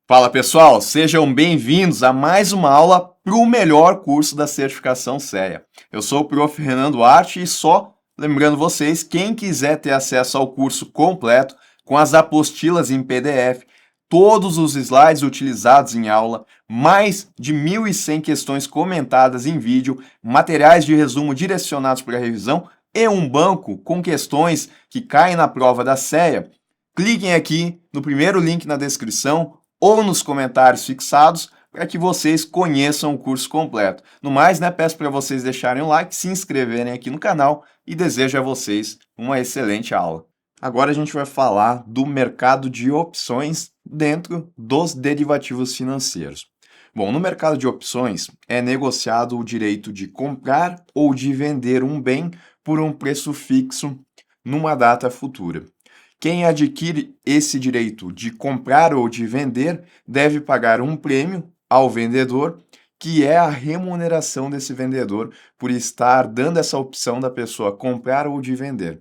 Fala pessoal, sejam bem-vindos a mais uma aula para o melhor curso da certificação CEA. Eu sou o Prof. Renan Duarte e só lembrando vocês, quem quiser ter acesso ao curso completo, com as apostilas em PDF, todos os slides utilizados em aula, mais de 1.100 questões comentadas em vídeo, materiais de resumo direcionados para a revisão e um banco com questões que caem na prova da CEA, cliquem aqui no primeiro link na descrição ou nos comentários fixados para que vocês conheçam o curso completo. No mais, peço para vocês deixarem o like, se inscreverem aqui no canal e desejo a vocês uma excelente aula. Agora a gente vai falar do mercado de opções dentro dos derivativos financeiros. Bom, no mercado de opções é negociado o direito de comprar ou de vender um bem por um preço fixo numa data futura. Quem adquire esse direito de comprar ou de vender deve pagar um prêmio ao vendedor, que é a remuneração desse vendedor por estar dando essa opção da pessoa comprar ou de vender.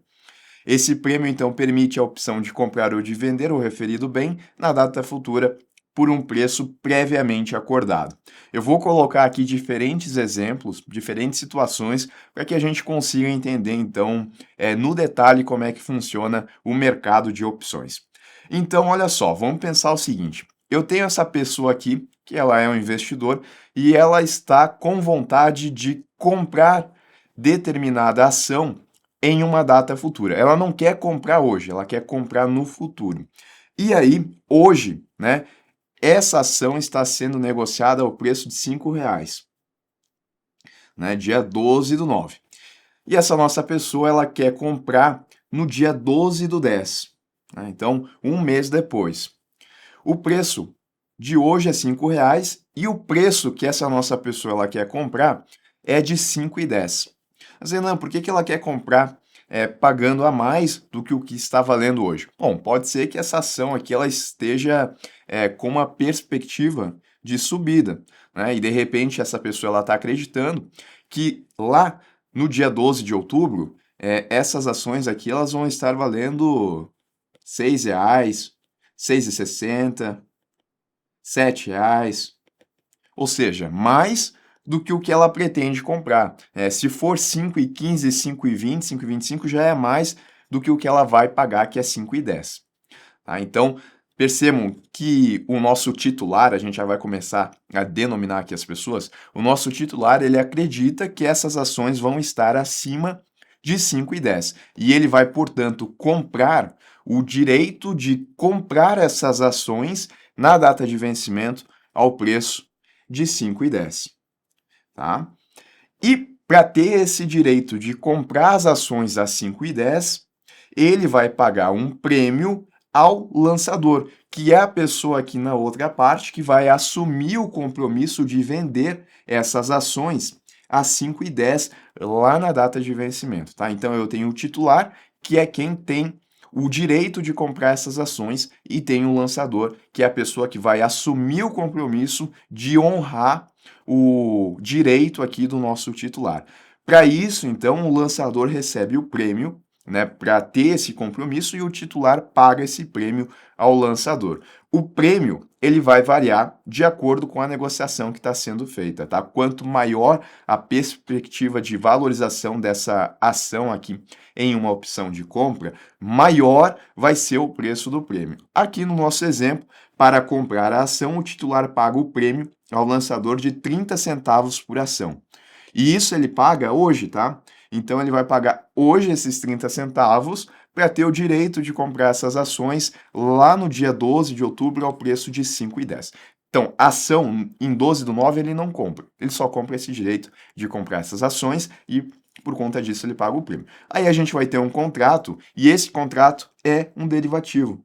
Esse prêmio, então, permite a opção de comprar ou de vender o referido bem na data futura por um preço previamente acordado. Eu vou colocar aqui diferentes exemplos, diferentes situações, para que a gente consiga entender, então, no detalhe como é que funciona o mercado de opções. Então, olha só, vamos pensar o seguinte: eu tenho essa pessoa aqui, que ela é um investidor, e ela está com vontade de comprar determinada ação em uma data futura. Ela não quer comprar hoje, ela quer comprar no futuro. E aí, hoje, essa ação está sendo negociada ao preço de R$ 5, dia 12/9. E essa nossa pessoa, ela quer comprar no dia 12/10, então um mês depois. O preço de hoje é R$ 5 e o preço que essa nossa pessoa ela quer comprar é de R$ 5,10. Mas, Renan, por que ela quer comprar pagando a mais do que o que está valendo hoje? Bom, pode ser que essa ação aqui ela esteja com uma perspectiva de subida, e de repente essa pessoa está acreditando que lá no dia 12 de outubro, essas ações aqui elas vão estar valendo R$ 6, R$ 6,60, R$ 7, ou seja, mais do que o que ela pretende comprar. Se for 5,15, 5,20, 5,25 já é mais do que o que ela vai pagar, que é 5,10. Tá? Então, percebam que o nosso titular, a gente já vai começar a denominar aqui as pessoas, o nosso titular, ele acredita que essas ações vão estar acima de 5,10. E ele vai, portanto, comprar o direito de comprar essas ações na data de vencimento ao preço de 5,10. Tá? E para ter esse direito de comprar as ações a 5,10, ele vai pagar um prêmio ao lançador, que é a pessoa aqui na outra parte que vai assumir o compromisso de vender essas ações a 5,10 lá na data de vencimento, tá? Então eu tenho o titular, que é quem tem o direito de comprar essas ações, e tem o lançador, que é a pessoa que vai assumir o compromisso de honrar o direito aqui do nosso titular. Para isso, então, o lançador recebe o prêmio, para ter esse compromisso, e o titular paga esse prêmio ao lançador. O prêmio ele vai variar de acordo com a negociação que está sendo feita, tá? Quanto maior a perspectiva de valorização dessa ação aqui em uma opção de compra, maior vai ser o preço do prêmio. Aqui no nosso exemplo, para comprar a ação, o titular paga o prêmio ao lançador de 30 centavos por ação. E isso ele paga hoje, tá? Então ele vai pagar hoje esses 30 centavos para ter o direito de comprar essas ações lá no dia 12 de outubro ao preço de 5,10. Então, ação em 12/9 ele não compra, ele só compra esse direito de comprar essas ações e por conta disso ele paga o prêmio. Aí a gente vai ter um contrato e esse contrato é um derivativo,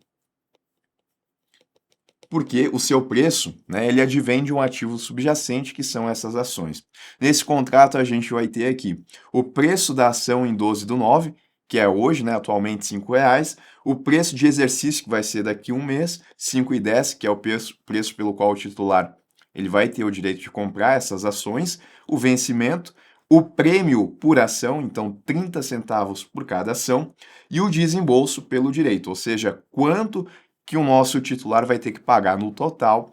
porque o seu preço, ele advém de um ativo subjacente, que são essas ações. Nesse contrato, a gente vai ter aqui o preço da ação em 12/9, que é hoje, atualmente R$ 5, o preço de exercício, que vai ser daqui a um mês, R$ 5,10, que é o preço pelo qual o titular ele vai ter o direito de comprar essas ações, o vencimento, o prêmio por ação, então 30 centavos por cada ação, e o desembolso pelo direito, ou seja, quanto que o nosso titular vai ter que pagar no total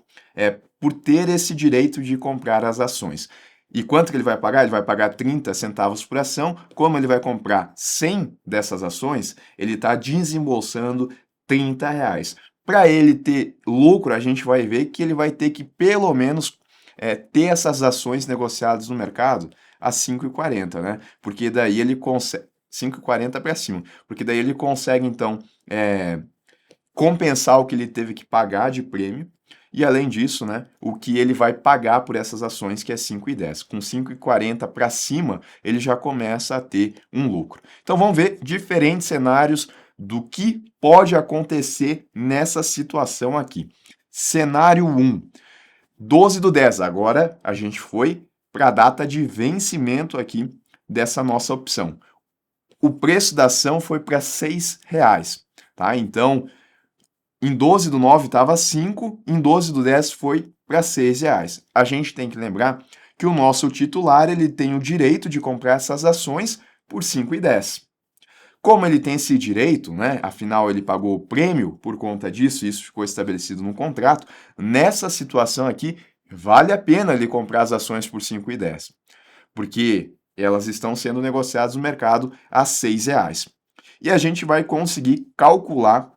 por ter esse direito de comprar as ações. E quanto que ele vai pagar? Ele vai pagar 30 centavos por ação. Como ele vai comprar 100 dessas ações, ele está desembolsando R$ 30. Para ele ter lucro, a gente vai ver que ele vai ter que pelo menos ter essas ações negociadas no mercado a 5,40, né? Porque daí ele consegue 5,40 para cima, porque daí ele consegue então compensar o que ele teve que pagar de prêmio. E além disso, né, o que ele vai pagar por essas ações, que é 5,10. Com 5,40 para cima, ele já começa a ter um lucro. Então vamos ver diferentes cenários do que pode acontecer nessa situação aqui. Cenário 1, 12/10. Agora a gente foi para a data de vencimento aqui dessa nossa opção. O preço da ação foi para R$ 6, tá? Então, em 12/9 estava 5, em 12/10 foi para R$ 6. A gente tem que lembrar que o nosso titular ele tem o direito de comprar essas ações por 5,10. Como ele tem esse direito, né, afinal ele pagou o prêmio por conta disso, isso ficou estabelecido no contrato, nessa situação aqui, vale a pena ele comprar as ações por 5,10, porque elas estão sendo negociadas no mercado a R$ 6. E a gente vai conseguir calcular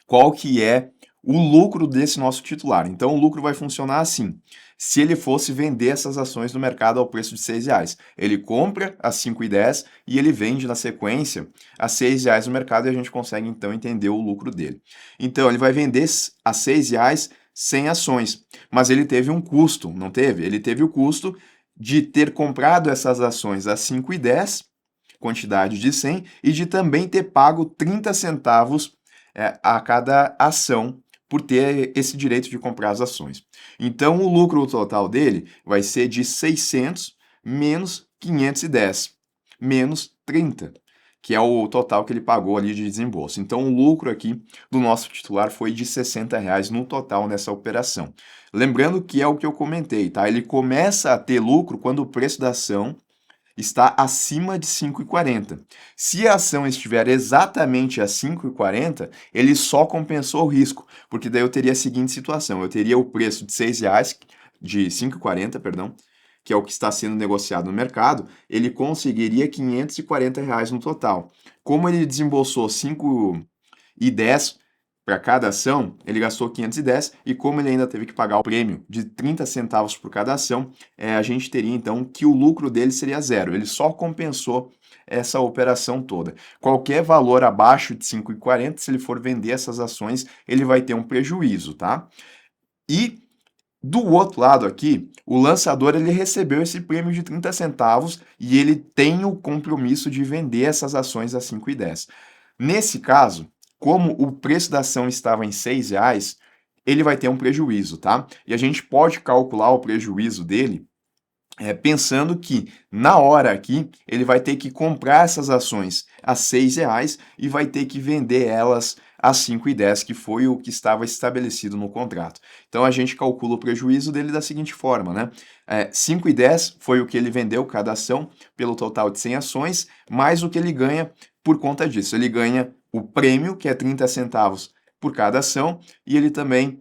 qual que é o lucro desse nosso titular. Então, o lucro vai funcionar assim. Se ele fosse vender essas ações no mercado ao preço de R$ 6, ele compra a 5,10 e ele vende na sequência a R$ 6 no mercado e a gente consegue, então, entender o lucro dele. Então, ele vai vender a R$ 6 sem ações, mas ele teve um custo, não teve? Ele teve o custo de ter comprado essas ações a 5,10, quantidade de 100, e de também ter pago 30 centavos a cada ação por ter esse direito de comprar as ações. Então, o lucro total dele vai ser de 600 menos 510, menos 30, que é o total que ele pagou ali de desembolso. Então, o lucro aqui do nosso titular foi de R$ 60 no total nessa operação. Lembrando que é o que eu comentei, tá? Ele começa a ter lucro quando o preço da ação está acima de 5,40. Se a ação estiver exatamente a 5,40, ele só compensou o risco, porque daí eu teria a seguinte situação, eu teria o preço de R$ 6, de 5,40, perdão, que é o que está sendo negociado no mercado, ele conseguiria R$ 540 no total. Como ele desembolsou 5,10 para cada ação, ele gastou 510 e como ele ainda teve que pagar o prêmio de 30 centavos por cada ação, a gente teria então que o lucro dele seria zero. Ele só compensou essa operação toda. Qualquer valor abaixo de 5,40, se ele for vender essas ações, ele vai ter um prejuízo, tá? E do outro lado aqui, o lançador ele recebeu esse prêmio de 30 centavos e ele tem o compromisso de vender essas ações a 5,10. Nesse caso, como o preço da ação estava em R$ 6, ele vai ter um prejuízo, tá? E a gente pode calcular o prejuízo dele pensando que, na hora aqui, ele vai ter que comprar essas ações a R$ 6 e vai ter que vender elas a 5,10, que foi o que estava estabelecido no contrato. Então, a gente calcula o prejuízo dele da seguinte forma, né? 5,10 foi o que ele vendeu cada ação pelo total de 100 ações, mais o que ele ganha por conta disso. Ele ganha o prêmio, que é 30 centavos por cada ação, e ele também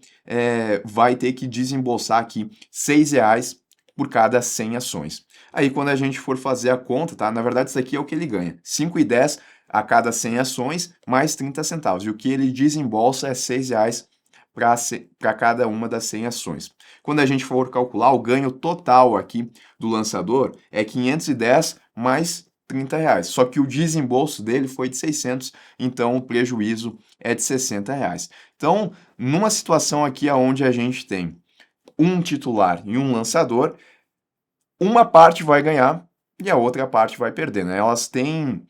vai ter que desembolsar aqui R$ 6 por cada 100 ações. Aí, quando a gente for fazer a conta, tá? Na verdade, isso aqui é o que ele ganha. 5,10 a cada 100 ações, mais 30 centavos. E o que ele desembolsa é R$ 6 para cada uma das 100 ações. Quando a gente for calcular, o ganho total aqui do lançador é 510 mais R$ 30. Só que o desembolso dele foi de 600, então o prejuízo é de R$ 60. Então, numa situação aqui onde a gente tem um titular e um lançador, uma parte vai ganhar e a outra parte vai perder, né? Elas têm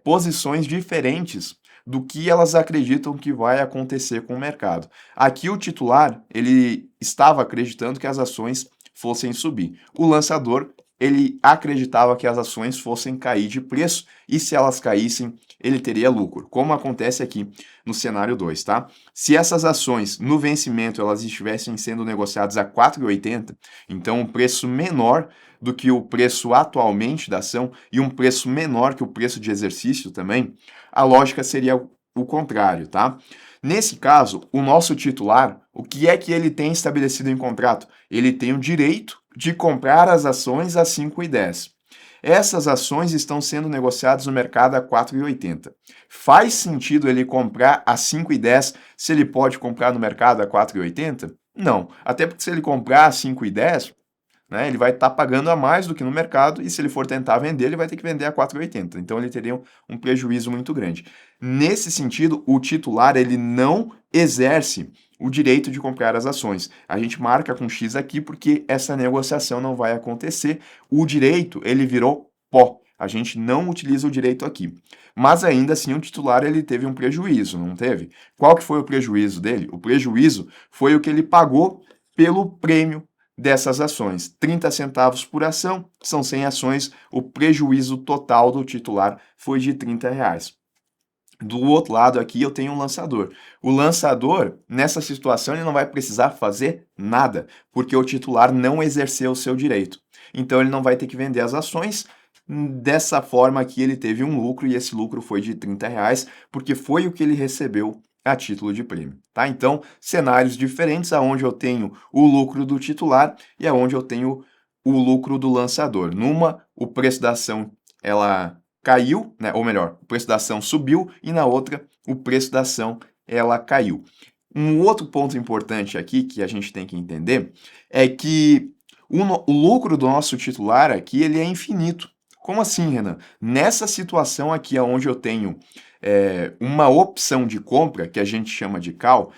posições diferentes do que elas acreditam que vai acontecer com o mercado. Aqui o titular, ele estava acreditando que as ações fossem subir. O lançador, ele acreditava que as ações fossem cair de preço e se elas caíssem, ele teria lucro, como acontece aqui no cenário 2, tá? Se essas ações no vencimento elas estivessem sendo negociadas a R$ 4,80, então um preço menor do que o preço atualmente da ação e um preço menor que o preço de exercício também, a lógica seria o contrário, tá? Nesse caso, o nosso titular, o que é que ele tem estabelecido em contrato? Ele tem o direito de comprar as ações a 5,10. Essas ações estão sendo negociadas no mercado a 4,80. Faz sentido ele comprar a 5,10 se ele pode comprar no mercado a 4,80? Não, até porque se ele comprar a 5,10, né, ele vai estar pagando a mais do que no mercado e se ele for tentar vender, ele vai ter que vender a 4,80. Então ele teria um prejuízo muito grande. Nesse sentido, o titular ele não exerce o direito de comprar as ações. A gente marca com X aqui porque essa negociação não vai acontecer. O direito, ele virou pó. A gente não utiliza o direito aqui. Mas ainda assim o titular ele teve um prejuízo, não teve? Qual que foi o prejuízo dele? O prejuízo foi o que ele pagou pelo prêmio dessas ações. 30 centavos por ação, são 100 ações, o prejuízo total do titular foi de R$ 30. Do outro lado aqui eu tenho um lançador. O lançador, nessa situação, ele não vai precisar fazer nada, porque o titular não exerceu o seu direito. Então ele não vai ter que vender as ações. Dessa forma aqui ele teve um lucro e esse lucro foi de R$ 30, porque foi o que ele recebeu a título de prêmio, tá? Então, cenários diferentes aonde eu tenho o lucro do titular e aonde eu tenho o lucro do lançador. Numa, o preço da ação ela caiu, né? Ou melhor, o preço da ação subiu e na outra, o preço da ação ela caiu. Um outro ponto importante aqui que a gente tem que entender é que o lucro do nosso titular aqui ele é infinito. Como assim, Renan? Nessa situação aqui onde eu tenho uma opção de compra, que a gente chama de call,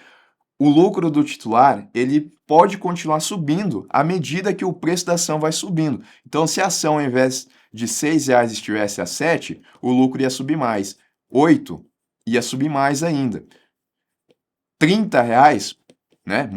o lucro do titular ele pode continuar subindo à medida que o preço da ação vai subindo. Então, se a ação, ao invés de R$ 6 estivesse a 7, o lucro ia subir mais. 8 ia subir mais ainda. R$ 30, né?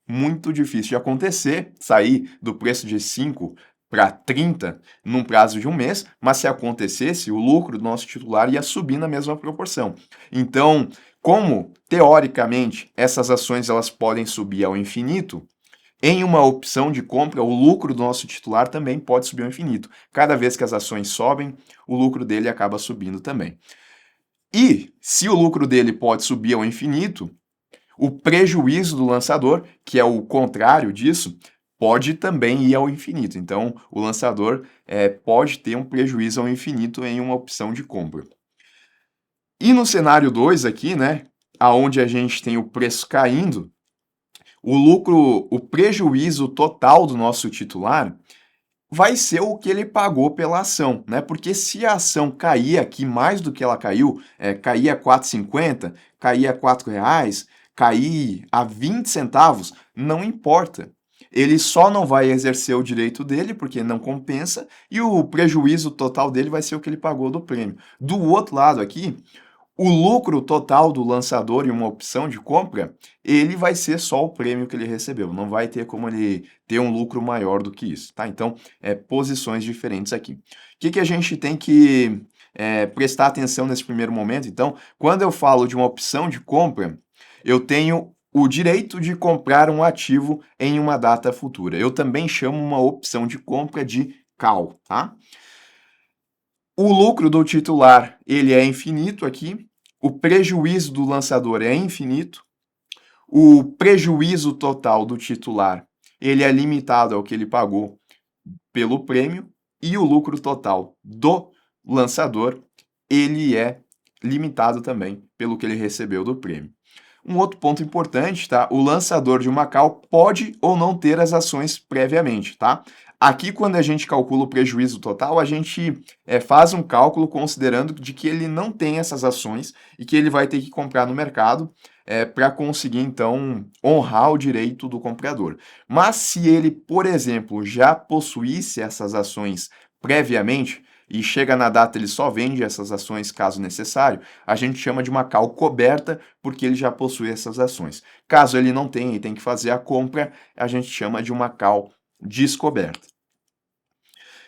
Muito difícil de acontecer, sair do preço de 5 para 30 num prazo de um mês, mas se acontecesse, o lucro do nosso titular ia subir na mesma proporção. Então, como teoricamente essas ações elas podem subir ao infinito, em uma opção de compra, o lucro do nosso titular também pode subir ao infinito. Cada vez que as ações sobem, o lucro dele acaba subindo também. E se o lucro dele pode subir ao infinito, o prejuízo do lançador, que é o contrário disso, pode também ir ao infinito. Então, o lançador pode ter um prejuízo ao infinito em uma opção de compra. E no cenário 2 aqui, né, aonde a gente tem o preço caindo, o prejuízo total do nosso titular vai ser o que ele pagou pela ação, né? Porque se a ação cair aqui mais do que ela caiu, cair a 4,50, cair a R$ 4, cair a 20 centavos, não importa. Ele só não vai exercer o direito dele, porque não compensa, e o prejuízo total dele vai ser o que ele pagou do prêmio. Do outro lado aqui, o lucro total do lançador em uma opção de compra, ele vai ser só o prêmio que ele recebeu, não vai ter como ele ter um lucro maior do que isso, tá? Então, posições diferentes aqui. O que a gente tem que prestar atenção nesse primeiro momento? Então, quando eu falo de uma opção de compra, eu tenho o direito de comprar um ativo em uma data futura. Eu também chamo uma opção de compra de call, tá? O lucro do titular, ele é infinito aqui. O prejuízo do lançador é infinito. O prejuízo total do titular, ele é limitado ao que ele pagou pelo prêmio. E o lucro total do lançador, ele é limitado também pelo que ele recebeu do prêmio. Um outro ponto importante, tá? O lançador de uma call pode ou não ter as ações previamente, tá? Aqui, quando a gente calcula o prejuízo total, a gente faz um cálculo considerando de que ele não tem essas ações e que ele vai ter que comprar no mercado para conseguir, então, honrar o direito do comprador. Mas se ele, por exemplo, já possuísse essas ações previamente, e chega na data ele só vende essas ações caso necessário, a gente chama de uma call coberta porque ele já possui essas ações. Caso ele não tenha e tem que fazer a compra, a gente chama de uma call descoberta.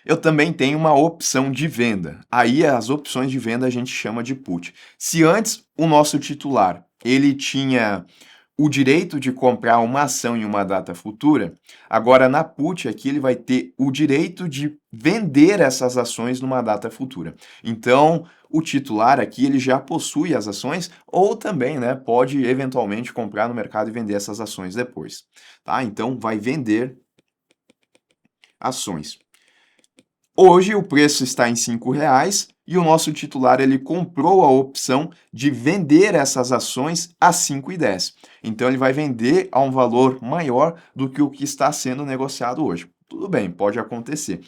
Eu também tenho uma opção de venda. Aí as opções de venda a gente chama de put. Se antes o nosso titular ele tinha o direito de comprar uma ação em uma data futura, agora na put aqui ele vai ter o direito de vender essas ações numa data futura. Então, o titular aqui ele já possui as ações ou também, né, pode eventualmente comprar no mercado e vender essas ações depois, tá? Então, vai vender ações. Hoje o preço está em R$ 5 e o nosso titular ele comprou a opção de vender essas ações a 5,10. Então ele vai vender a um valor maior do que o que está sendo negociado hoje. Tudo bem, pode acontecer.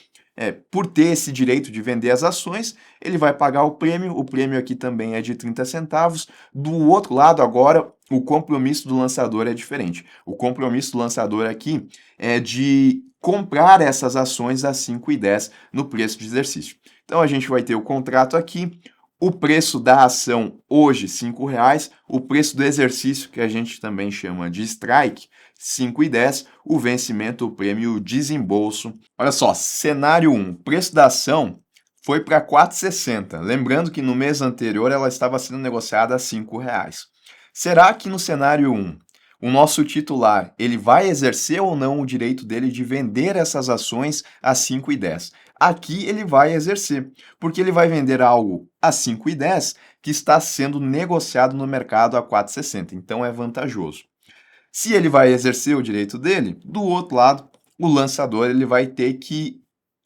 Por ter esse direito de vender as ações, ele vai pagar o prêmio aqui também é de 30 centavos. Do outro lado, agora, o compromisso do lançador é diferente. O compromisso do lançador aqui é de comprar essas ações a 5,10 no preço de exercício. Então a gente vai ter o contrato aqui, o preço da ação hoje R$ 5,00, o preço do exercício, que a gente também chama de strike, 5,10, o vencimento, o prêmio, o desembolso. Olha só, cenário 1, preço da ação foi para R$ 4,60. Lembrando que no mês anterior ela estava sendo negociada a R$ 5,00. Será que no cenário 1 o nosso titular, ele vai exercer ou não o direito dele de vender essas ações a 5,10? Aqui ele vai exercer, porque ele vai vender algo a 5,10 que está sendo negociado no mercado a 4,60, então é vantajoso. Se ele vai exercer o direito dele, do outro lado, o lançador ele vai ter que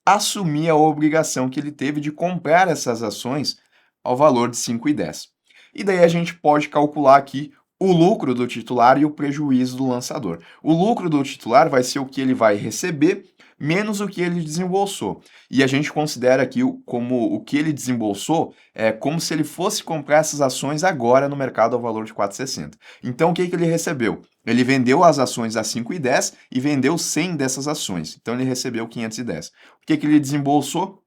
assumir a obrigação que ele teve de comprar essas ações ao valor de 5,10. E daí a gente pode calcular aqui o lucro do titular e o prejuízo do lançador. O lucro do titular vai ser o que ele vai receber menos o que ele desembolsou. E a gente considera aqui como o que ele desembolsou é como se ele fosse comprar essas ações agora no mercado ao valor de 4,60. Então o que ele recebeu? Ele vendeu as ações a 5,10 e vendeu 100 dessas ações. Então ele recebeu 510. O que ele desembolsou?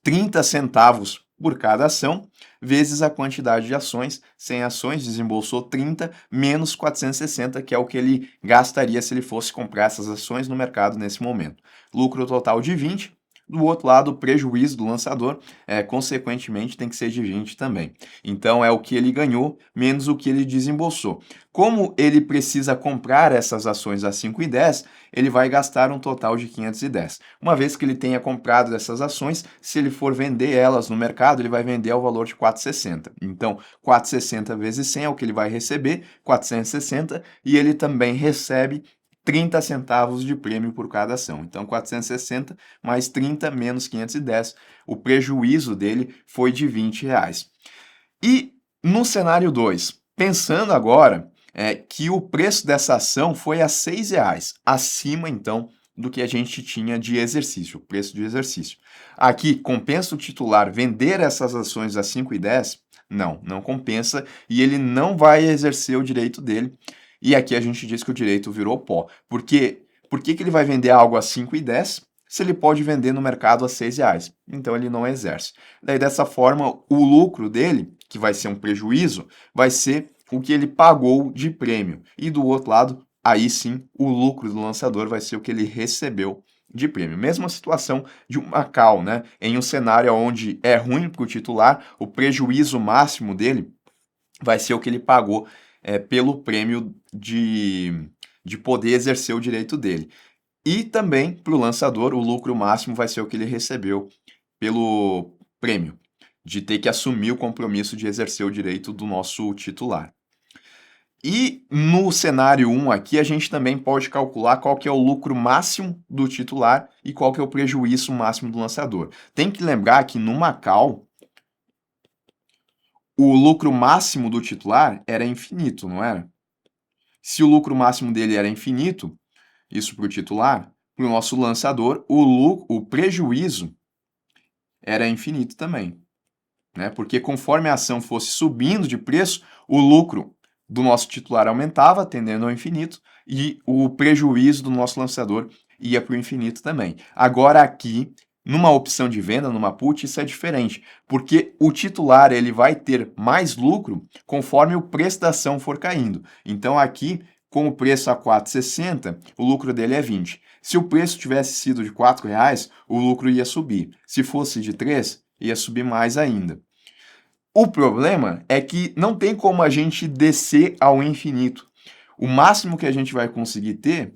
30 centavos por cada ação, vezes a quantidade de ações. 100 ações, desembolsou 30, menos 460, que é o que ele gastaria se ele fosse comprar essas ações no mercado nesse momento. Lucro total de 20. Do outro lado, o prejuízo do lançador, consequentemente, tem que ser de 20 também. Então, é o que ele ganhou, menos o que ele desembolsou. Como ele precisa comprar essas ações a 5,10, ele vai gastar um total de 510. Uma vez que ele tenha comprado essas ações, se ele for vender elas no mercado, ele vai vender ao valor de 4,60. Então, 460 vezes 100 é o que ele vai receber, 460, e ele também recebe 30 centavos de prêmio por cada ação. Então, 460 mais 30 menos 510, o prejuízo dele foi de R$ 20. E no cenário 2, pensando agora que o preço dessa ação foi a R$ 6,00, acima então do que a gente tinha de exercício, o preço de exercício. Aqui, compensa o titular vender essas ações a 5,10? Não, não compensa e ele não vai exercer o direito dele. E aqui a gente diz que o direito virou pó. Por que ele vai vender algo a 5,10 se ele pode vender no mercado a R$ 6,00? Então ele não exerce. Daí dessa forma, o lucro dele, que vai ser um prejuízo, vai ser o que ele pagou de prêmio. E do outro lado, aí sim, o lucro do lançador vai ser o que ele recebeu de prêmio. Mesma situação de uma call, né? Em um cenário onde é ruim para o titular, o prejuízo máximo dele vai ser o que ele pagou pelo prêmio de poder exercer o direito dele. E também, para o lançador, o lucro máximo vai ser o que ele recebeu pelo prêmio, de ter que assumir o compromisso de exercer o direito do nosso titular. E no cenário 1 aqui, a gente também pode calcular qual que é o lucro máximo do titular e qual que é o prejuízo máximo do lançador. Tem que lembrar que numa call, o lucro máximo do titular era infinito, não era? Se o lucro máximo dele era infinito, isso para o titular, para o nosso lançador, o prejuízo era infinito também, né? Porque conforme a ação fosse subindo de preço, o lucro do nosso titular aumentava, tendendo ao infinito, e o prejuízo do nosso lançador ia para o infinito também. Agora aqui, numa opção de venda, numa put, isso é diferente, porque o titular ele vai ter mais lucro conforme o preço da ação for caindo. Então aqui, com o preço a 4,60, o lucro dele é 20. Se o preço tivesse sido de R$ 4,00, o lucro ia subir. Se fosse de 3, ia subir mais ainda. O problema é que não tem como a gente descer ao infinito, O máximo que a gente vai conseguir ter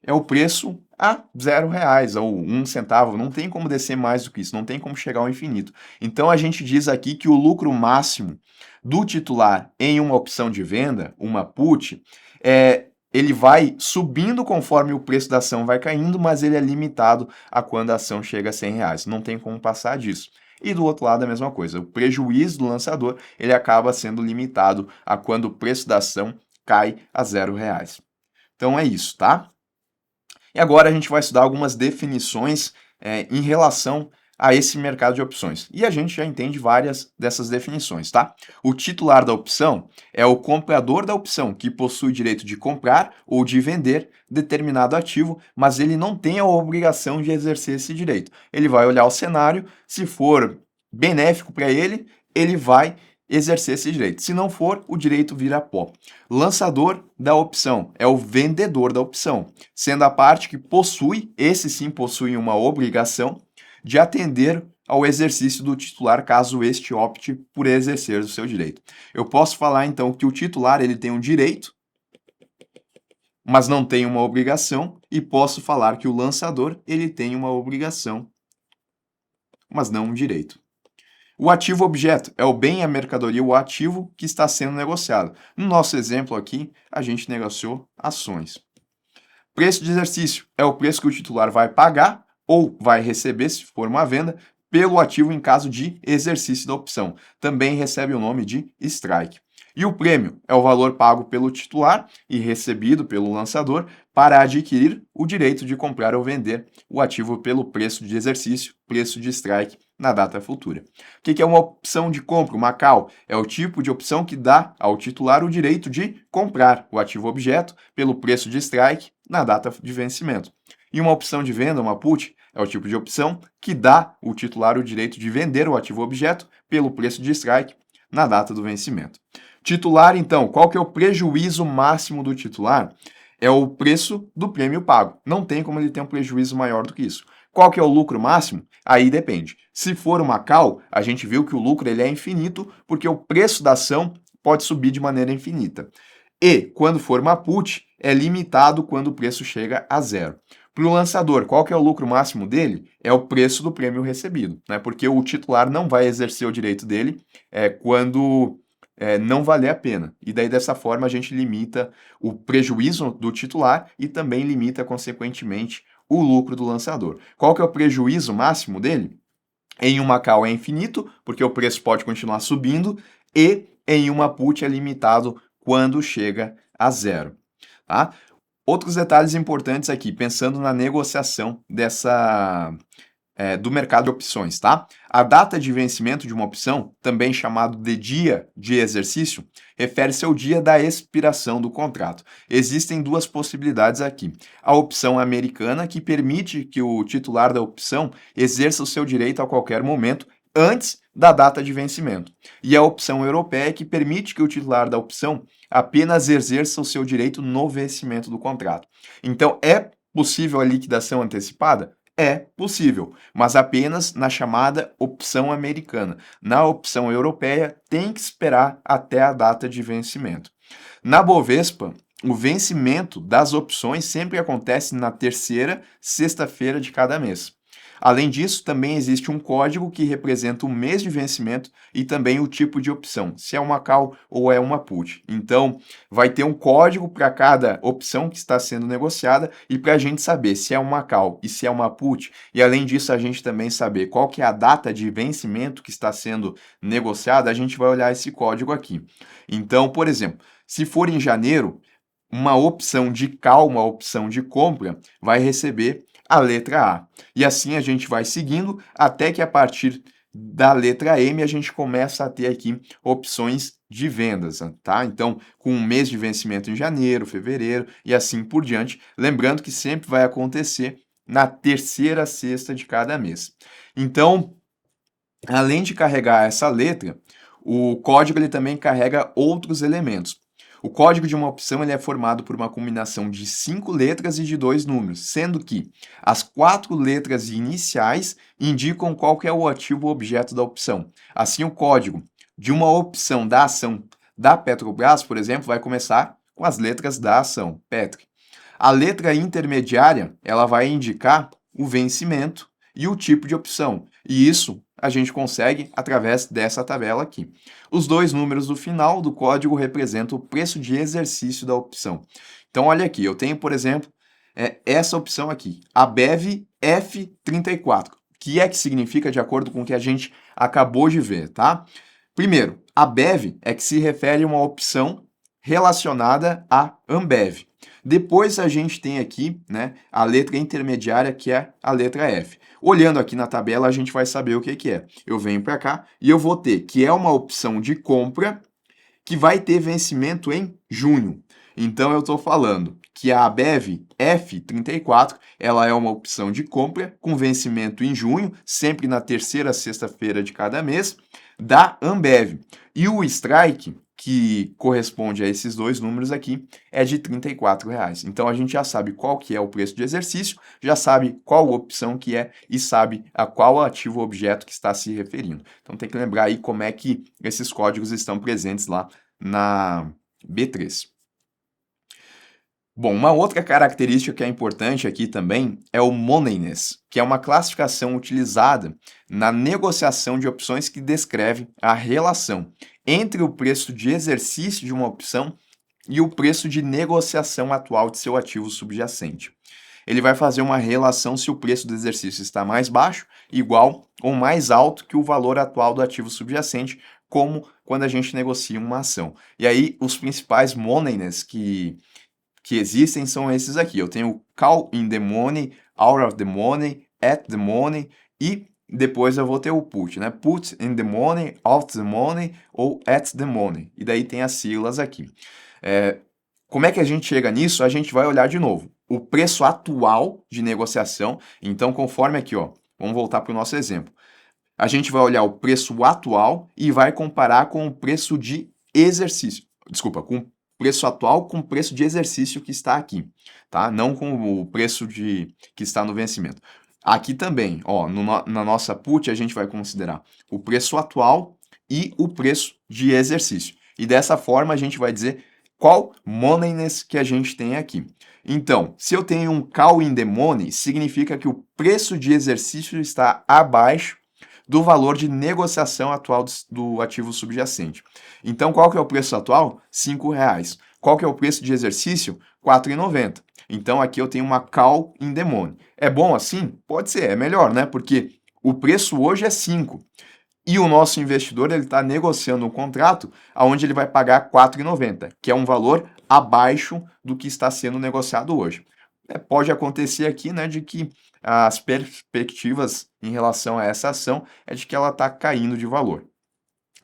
é o preço a R$ 0 ou 1 centavo. Não tem como descer mais do que isso, não tem como chegar ao infinito. Então a gente diz aqui que o lucro máximo do titular em uma opção de venda, uma put, ele vai subindo conforme o preço da ação vai caindo, mas ele é limitado a quando a ação chega a R$ 100. Não tem como passar disso. E do outro lado a mesma coisa. O prejuízo do lançador, ele acaba sendo limitado a quando o preço da ação cai a R$ 0. Então é isso, tá? E agora a gente vai estudar algumas definições em relação a esse mercado de opções. E a gente já entende várias dessas definições, tá? O titular da opção é o comprador da opção, que possui o direito de comprar ou de vender determinado ativo, mas ele não tem a obrigação de exercer esse direito. Ele vai olhar o cenário, se for benéfico para ele, ele vai exercer esse direito. Se não for, o direito vira pó. Lançador da opção é o vendedor da opção, sendo a parte que possui, esse sim possui uma obrigação de atender ao exercício do titular caso este opte por exercer o seu direito. Eu posso falar então que o titular ele tem um direito, mas não tem uma obrigação, e posso falar que o lançador ele tem uma obrigação, mas não um direito. O ativo objeto é o bem, a mercadoria, o ativo que está sendo negociado. No nosso exemplo aqui, a gente negociou ações. Preço de exercício é o preço que o titular vai pagar ou vai receber, se for uma venda, pelo ativo em caso de exercício da opção. Também recebe o nome de strike. E o prêmio é o valor pago pelo titular e recebido pelo lançador para adquirir o direito de comprar ou vender o ativo pelo preço de exercício, preço de strike, na data futura. O que é uma opção de compra? Uma call é o tipo de opção que dá ao titular o direito de comprar o ativo objeto pelo preço de strike na data de vencimento. E uma opção de venda, uma put, é o tipo de opção que dá ao titular o direito de vender o ativo objeto pelo preço de strike na data do vencimento. Titular, então, qual que é o prejuízo máximo do titular? É o preço do prêmio pago. Não tem como ele ter um prejuízo maior do que isso. Qual que é o lucro máximo? Aí depende. Se for uma call, a gente viu que o lucro ele é infinito, porque o preço da ação pode subir de maneira infinita. E, quando for uma put, é limitado quando o preço chega a zero. Para o lançador, qual que é o lucro máximo dele? É o preço do prêmio recebido, né? Porque o titular não vai exercer o direito dele quando não valer a pena. E daí, dessa forma, a gente limita o prejuízo do titular e também limita, consequentemente, o lucro do lançador. Qual que é o prejuízo máximo dele? Em uma call é infinito, porque o preço pode continuar subindo, e em uma put é limitado quando chega a zero. Tá? Outros detalhes importantes aqui, pensando na negociação do mercado de opções, tá? A data de vencimento de uma opção, também chamado de dia de exercício, refere-se ao dia da expiração do contrato. Existem duas possibilidades aqui. A opção americana, que permite que o titular da opção exerça o seu direito a qualquer momento antes da data de vencimento. E a opção europeia, que permite que o titular da opção apenas exerça o seu direito no vencimento do contrato. Então, é possível a liquidação antecipada? É possível, mas apenas na chamada opção americana. Na opção europeia, tem que esperar até a data de vencimento. Na Bovespa, o vencimento das opções sempre acontece na terceira sexta-feira de cada mês. Além disso, também existe um código que representa o mês de vencimento e também o tipo de opção, se é uma call ou é uma put. Então, vai ter um código para cada opção que está sendo negociada e para a gente saber se é uma call e se é uma put. E além disso, a gente também saber qual que é a data de vencimento que está sendo negociada, a gente vai olhar esse código aqui. Então, por exemplo, se for em janeiro, uma opção de call, uma opção de compra, vai receber a letra A. E assim a gente vai seguindo até que a partir da letra M a gente começa a ter aqui opções de vendas, tá? Então, com um mês de vencimento em janeiro, fevereiro e assim por diante. Lembrando que sempre vai acontecer na terceira sexta de cada mês. Então, além de carregar essa letra, o código ele também carrega outros elementos. O código de uma opção ele é formado por uma combinação de 5 letras e de 2 números, sendo que as 4 letras iniciais indicam qual que é o ativo objeto da opção. Assim, o código de uma opção da ação da Petrobras, por exemplo, vai começar com as letras da ação, Petri. A letra intermediária, ela vai indicar o vencimento e o tipo de opção. E isso a gente consegue através dessa tabela aqui. Os dois números do final do código representam o preço de exercício da opção. Então, olha aqui, eu tenho, por exemplo, essa opção aqui, a BEV F34. O que é que significa de acordo com o que a gente acabou de ver, tá? Primeiro, a BEV é que se refere a uma opção relacionada à Ambev. Depois a gente tem aqui, né, a letra intermediária, que é a letra F. Olhando aqui na tabela, a gente vai saber o que que é. Eu venho para cá e eu vou ter que é uma opção de compra que vai ter vencimento em junho. Então eu estou falando que a Ambev F34, ela é uma opção de compra com vencimento em junho, sempre na terceira sexta-feira de cada mês, da Ambev. E o strike, que corresponde a esses dois números aqui, é de R$ 34,00. Então a gente já sabe qual que é o preço de exercício, já sabe qual opção que é e sabe a qual ativo ou objeto que está se referindo. Então tem que lembrar aí como é que esses códigos estão presentes lá na B3. Bom, uma outra característica que é importante aqui também é o moneyness, que é uma classificação utilizada na negociação de opções que descreve a relação entre o preço de exercício de uma opção e o preço de negociação atual de seu ativo subjacente. Ele vai fazer uma relação se o preço do exercício está mais baixo, igual ou mais alto que o valor atual do ativo subjacente, como quando a gente negocia uma ação. E aí, os principais moneyness que existem são esses aqui. Eu tenho call in the money, out of the money, at the money e depois eu vou ter o put, né? Put in the money, out the money ou at the money. E daí tem as siglas aqui. Como é que a gente chega nisso? A gente vai olhar de novo o preço atual de negociação. Então, conforme aqui, ó, vamos voltar para o nosso exemplo. A gente vai olhar o preço atual e vai comparar com o preço de exercício. Desculpa, com o preço atual com o preço de exercício que está aqui, tá? Não com o preço que está no vencimento. Aqui também, ó, na nossa put, a gente vai considerar o preço atual e o preço de exercício. E dessa forma, a gente vai dizer qual moneyness que a gente tem aqui. Então, se eu tenho um call in the money, significa que o preço de exercício está abaixo do valor de negociação atual do ativo subjacente. Então, qual que é o preço atual? R$ 5,00. Qual que é o preço de exercício? R$ 4,90. Então, aqui eu tenho uma call in the money. É bom assim? Pode ser, é melhor, né? Porque o preço hoje é 5. E o nosso investidor ele está negociando um contrato onde ele vai pagar R$ 4,90, que é um valor abaixo do que está sendo negociado hoje. Pode acontecer aqui, né, de que as perspectivas em relação a essa ação é de que ela está caindo de valor.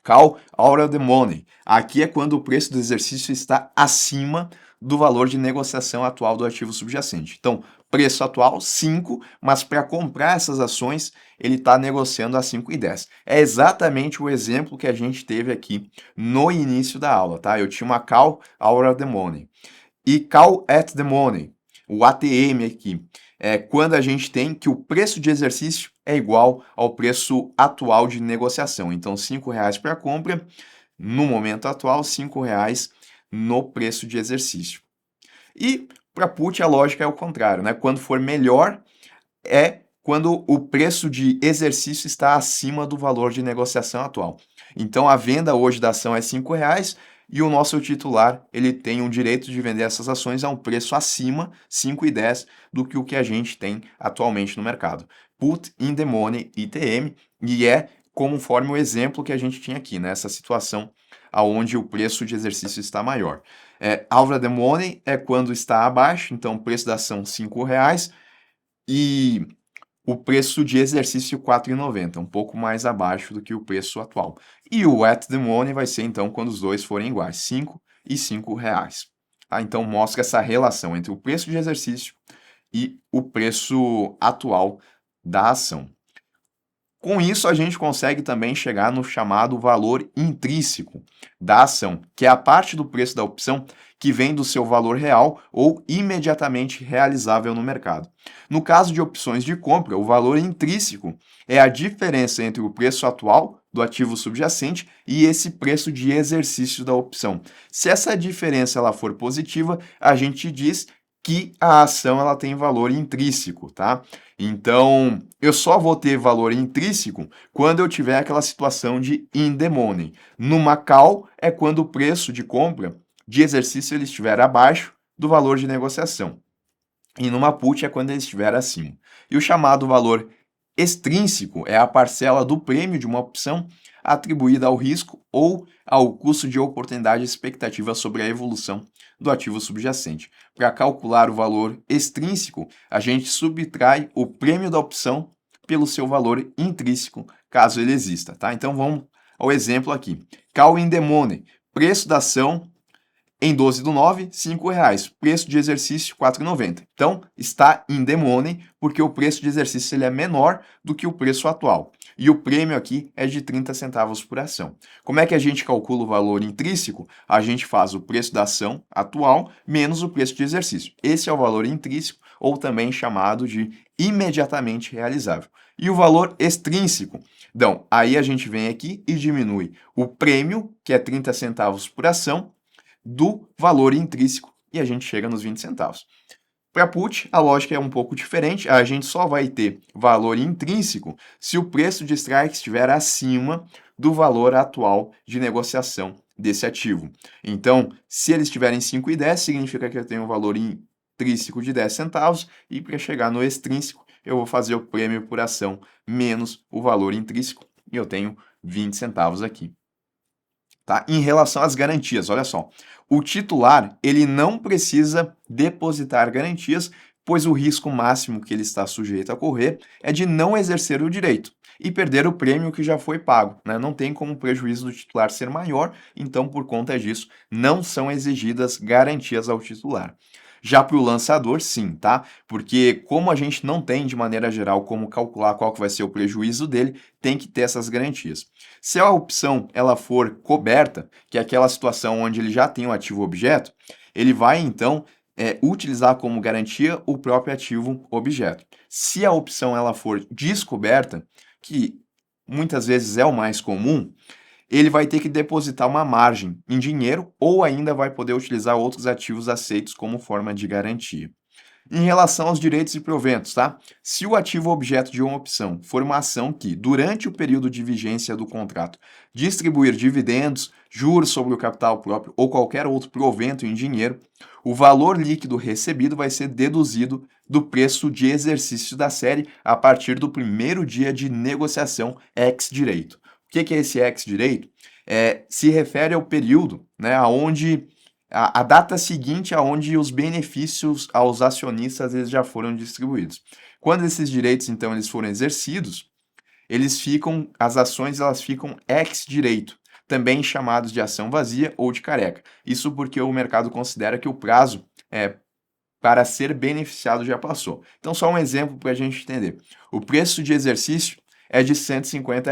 Call out of the money. Aqui é quando o preço do exercício está acima do valor de negociação atual do ativo subjacente. Então, preço atual 5, mas para comprar essas ações ele está negociando a 5,10. É exatamente o exemplo que a gente teve aqui no início da aula, tá? Eu tinha uma call out of the money e call at the money. O ATM aqui é quando a gente tem que o preço de exercício é igual ao preço atual de negociação. Então, R$ 5,00 para a compra, no momento atual, R$ 5,00 no preço de exercício. E para put a lógica é o contrário, né? Quando for melhor, é quando o preço de exercício está acima do valor de negociação atual. Então, a venda hoje da ação é R$ 5,00 e o nosso titular ele tem o direito de vender essas ações a um preço acima, 5,10, do que o que a gente tem atualmente no mercado. Put in the money, ITM, e é conforme o exemplo que a gente tinha aqui, nessa situação onde o preço de exercício está maior. Out of the money é quando está abaixo, então o preço da ação R$ 5,00 e o preço de exercício R$ 4,90, um pouco mais abaixo do que o preço atual. E o at the money vai ser então quando os dois forem iguais, 5 e R$ 5,00. Tá? Então mostra essa relação entre o preço de exercício e o preço atual da ação. Com isso, a gente consegue também chegar no chamado valor intrínseco da ação, que é a parte do preço da opção que vem do seu valor real ou imediatamente realizável no mercado. No caso de opções de compra, o valor intrínseco é a diferença entre o preço atual do ativo subjacente e esse preço de exercício da opção. Se essa diferença ela for positiva, a gente diz que a ação ela tem valor intrínseco, tá? Então, eu só vou ter valor intrínseco quando eu tiver aquela situação de in the money. Numa call é quando o preço de compra de exercício ele estiver abaixo do valor de negociação. E numa put é quando ele estiver acima. E o chamado valor extrínseco é a parcela do prêmio de uma opção atribuída ao risco ou ao custo de oportunidade expectativa sobre a evolução do ativo subjacente. Para calcular o valor extrínseco, a gente subtrai o prêmio da opção pelo seu valor intrínseco, caso ele exista, tá? Então vamos ao exemplo aqui. Call in the money, preço da ação em 12/9, R$ 5,00. Preço de exercício, R$ 4,90. Então, está in the money, porque o preço de exercício ele é menor do que o preço atual. E o prêmio aqui é de 30 centavos por ação. Como é que a gente calcula o valor intrínseco? A gente faz o preço da ação atual menos o preço de exercício. Esse é o valor intrínseco, ou também chamado de imediatamente realizável. E o valor extrínseco? Então, aí a gente vem aqui e diminui o prêmio, que é 30 centavos por ação, do valor intrínseco e a gente chega nos 20 centavos. Para put, a lógica é um pouco diferente, a gente só vai ter valor intrínseco se o preço de strike estiver acima do valor atual de negociação desse ativo. Então, se ele estiver em 5,10, significa que eu tenho um valor intrínseco de 10 centavos e para chegar no extrínseco, eu vou fazer o prêmio por ação menos o valor intrínseco e eu tenho 20 centavos aqui. Tá? Em relação às garantias, olha só, o titular ele não precisa depositar garantias, pois o risco máximo que ele está sujeito a correr é de não exercer o direito e perder o prêmio que já foi pago, né? Não tem como o prejuízo do titular ser maior, então por conta disso não são exigidas garantias ao titular. Já para o lançador, sim, tá? Porque como a gente não tem de maneira geral como calcular qual que vai ser o prejuízo dele, tem que ter essas garantias. Se a opção ela for coberta, que é aquela situação onde ele já tem o ativo objeto, ele vai então utilizar como garantia o próprio ativo objeto. Se a opção ela for descoberta, que muitas vezes é o mais comum, ele vai ter que depositar uma margem em dinheiro ou ainda vai poder utilizar outros ativos aceitos como forma de garantia. Em relação aos direitos e proventos, tá? Se o ativo objeto de uma opção for uma ação que, durante o período de vigência do contrato, distribuir dividendos, juros sobre o capital próprio ou qualquer outro provento em dinheiro, o valor líquido recebido vai ser deduzido do preço de exercício da série a partir do primeiro dia de negociação ex-direito. O que é esse ex-direito? Se refere ao período, né, onde a data seguinte aonde os benefícios aos acionistas eles já foram distribuídos. Quando esses direitos então eles forem exercidos, as ações elas ficam ex-direito, também chamados de ação vazia ou de careca. Isso porque o mercado considera que o prazo para ser beneficiado já passou. Então só um exemplo para a gente entender. O preço de exercício é de R$ 150.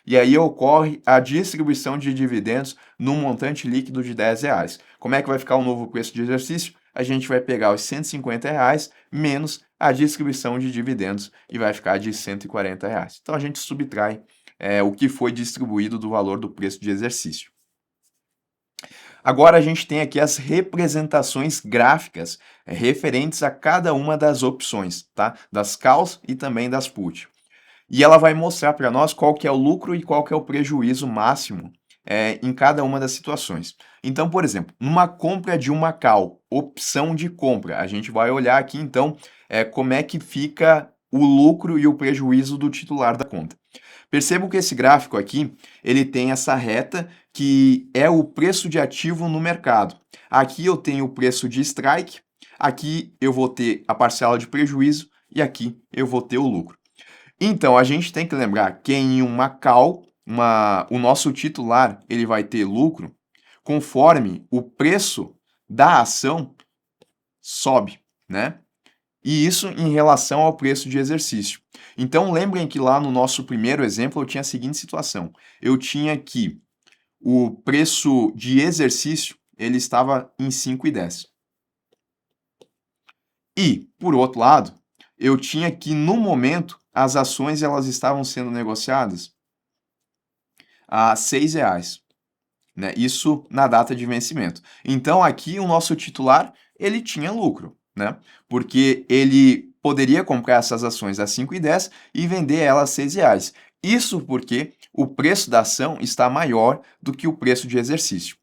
E aí ocorre a distribuição de dividendos num montante líquido de R$ 10. Como é que vai ficar o novo preço de exercício? A gente vai pegar os R$ 150 menos a distribuição de dividendos e vai ficar de R$ 140. Então a gente subtrai o que foi distribuído do valor do preço de exercício. Agora a gente tem aqui as representações gráficas referentes a cada uma das opções, tá? Das calls e também das put. E ela vai mostrar para nós qual que é o lucro e qual que é o prejuízo máximo em cada uma das situações. Então, por exemplo, numa compra de uma call, opção de compra, a gente vai olhar aqui então como é que fica o lucro e o prejuízo do titular da conta. Percebam que esse gráfico aqui, ele tem essa reta que é o preço de ativo no mercado. Aqui eu tenho o preço de strike, aqui eu vou ter a parcela de prejuízo e aqui eu vou ter o lucro. Então, a gente tem que lembrar que em uma call, o nosso titular ele vai ter lucro conforme o preço da ação sobe, né? E isso em relação ao preço de exercício. Então, lembrem que lá no nosso primeiro exemplo eu tinha a seguinte situação. Eu tinha que o preço de exercício ele estava em 5,10. E, por outro lado, eu tinha que no momento as ações elas estavam sendo negociadas a R$ 6, né? Isso na data de vencimento. Então aqui o nosso titular ele tinha lucro, né? Porque ele poderia comprar essas ações a 5,10 e vender elas a R$ 6. Isso porque o preço da ação está maior do que o preço de exercício.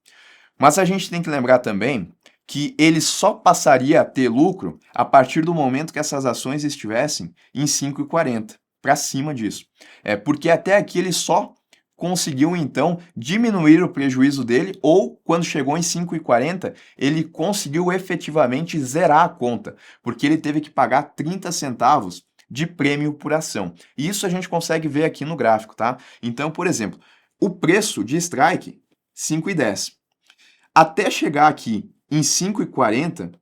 Mas a gente tem que lembrar também que ele só passaria a ter lucro a partir do momento que essas ações estivessem em 5,40, para cima disso. Porque até aqui ele só conseguiu então diminuir o prejuízo dele, ou quando chegou em 5,40, ele conseguiu efetivamente zerar a conta, porque ele teve que pagar 30 centavos de prêmio por ação. E isso a gente consegue ver aqui no gráfico, tá? Então, por exemplo, o preço de strike 5,10. Até chegar aqui em 5,40,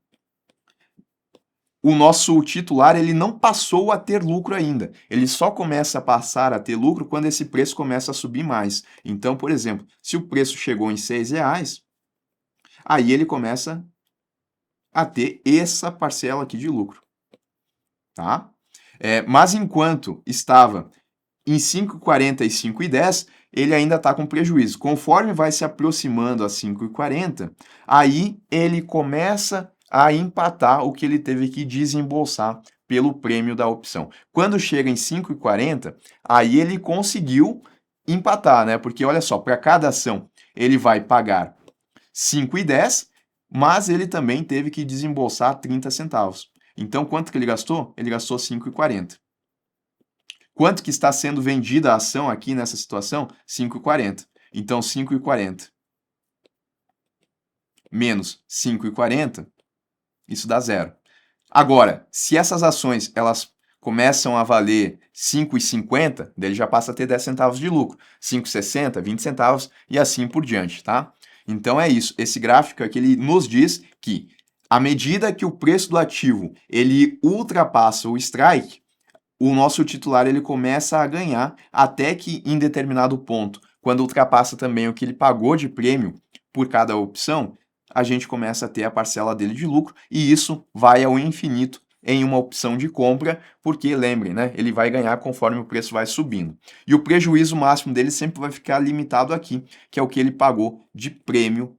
o nosso titular ele não passou a ter lucro ainda. Ele só começa a passar a ter lucro quando esse preço começa a subir mais. Então, por exemplo, se o preço chegou em R$ 6, aí ele começa a ter essa parcela aqui de lucro, tá? Mas enquanto estava em 5,40 e 5,10, ele ainda está com prejuízo. Conforme vai se aproximando a 5,40, aí ele começa a empatar o que ele teve que desembolsar pelo prêmio da opção. Quando chega em 5,40, aí ele conseguiu empatar, né? Porque olha só, para cada ação ele vai pagar 5,10, mas ele também teve que desembolsar 30 centavos. Então, quanto que ele gastou? Ele gastou 5,40. Quanto que está sendo vendida a ação aqui nessa situação? 5,40. Então, 5,40 menos 5,40, isso dá zero. Agora, se essas ações elas começam a valer 5,50, daí ele já passa a ter 10 centavos de lucro. 5,60, 20 centavos e assim por diante, tá? Então é isso. Esse gráfico aqui ele nos diz que à medida que o preço do ativo ele ultrapassa o strike, o nosso titular ele começa a ganhar até que em determinado ponto, quando ultrapassa também o que ele pagou de prêmio por cada opção, a gente começa a ter a parcela dele de lucro e isso vai ao infinito em uma opção de compra, porque lembrem, né, ele vai ganhar conforme o preço vai subindo. E o prejuízo máximo dele sempre vai ficar limitado aqui, que é o que ele pagou de prêmio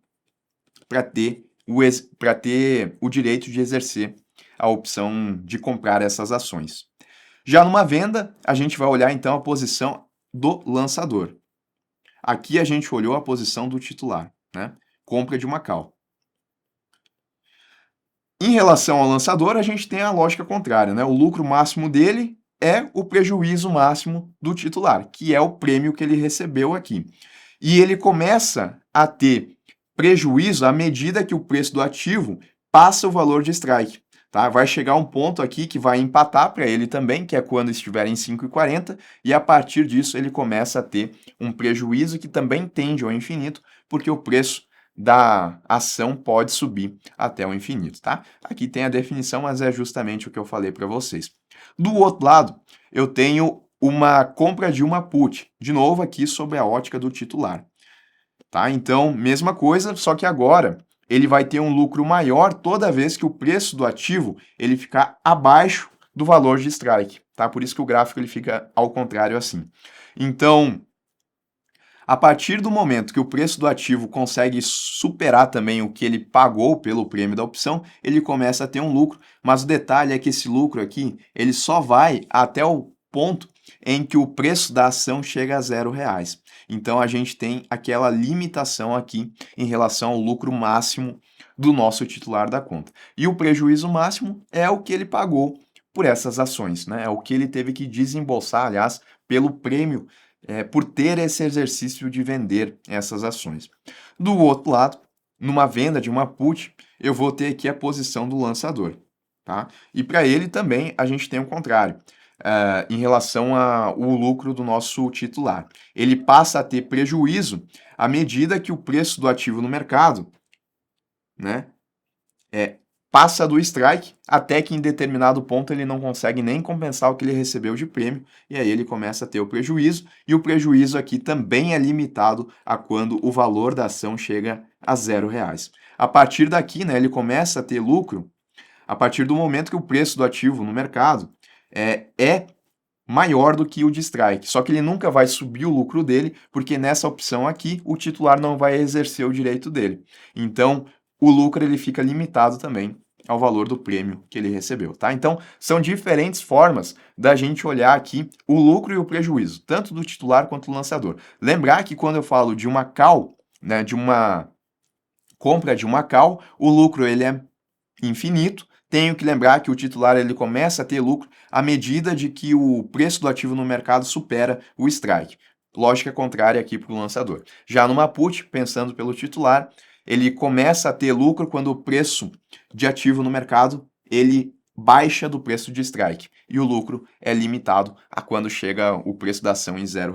para ter o direito de exercer a opção de comprar essas ações. Já numa venda, a gente vai olhar então a posição do lançador. Aqui a gente olhou a posição do titular, né? Compra de uma call. Em relação ao lançador, a gente tem a lógica contrária, né? O lucro máximo dele é o prejuízo máximo do titular, que é o prêmio que ele recebeu aqui. E ele começa a ter prejuízo à medida que o preço do ativo passa o valor de strike. Tá? Vai chegar um ponto aqui que vai empatar para ele também, que é quando estiver em 5,40, e a partir disso ele começa a ter um prejuízo que também tende ao infinito, porque o preço da ação pode subir até o infinito, tá? Aqui tem a definição, mas é justamente o que eu falei para vocês. Do outro lado, eu tenho uma compra de uma put, de novo aqui sobre a ótica do titular, tá? Então, mesma coisa, só que agora ele vai ter um lucro maior toda vez que o preço do ativo ele ficar abaixo do valor de strike, tá? Por isso que o gráfico ele fica ao contrário assim. Então, a partir do momento que o preço do ativo consegue superar também o que ele pagou pelo prêmio da opção, ele começa a ter um lucro, mas o detalhe é que esse lucro aqui, ele só vai até o ponto em que o preço da ação chega a R$ 0. Então a gente tem aquela limitação aqui em relação ao lucro máximo do nosso titular da conta. E o prejuízo máximo é o que ele pagou por essas ações, né? É o que ele teve que desembolsar, aliás, pelo prêmio por ter esse exercício de vender essas ações. Do outro lado, numa venda de uma put, eu vou ter aqui a posição do lançador. Tá? E para ele também a gente tem o contrário, em relação ao lucro do nosso titular. Ele passa a ter prejuízo à medida que o preço do ativo no mercado, né, passa do strike até que em determinado ponto ele não consegue nem compensar o que ele recebeu de prêmio e aí ele começa a ter o prejuízo e o prejuízo aqui também é limitado a quando o valor da ação chega a R$ 0. A partir daqui, né, ele começa a ter lucro a partir do momento que o preço do ativo no mercado é maior do que o de strike. Só que ele nunca vai subir o lucro dele, porque nessa opção aqui o titular não vai exercer o direito dele. Então, o lucro ele fica limitado também ao valor do prêmio que ele recebeu, tá? Então, são diferentes formas da gente olhar aqui o lucro e o prejuízo, tanto do titular quanto do lançador. Lembrar que quando eu falo de uma call, né, de uma compra de uma call, o lucro ele é infinito. Tenho que lembrar que o titular ele começa a ter lucro à medida de que o preço do ativo no mercado supera o strike. Lógica contrária aqui para o lançador. Já numa put, pensando pelo titular, ele começa a ter lucro quando o preço de ativo no mercado ele baixa do preço de strike. E o lucro é limitado a quando chega o preço da ação em R$ 0.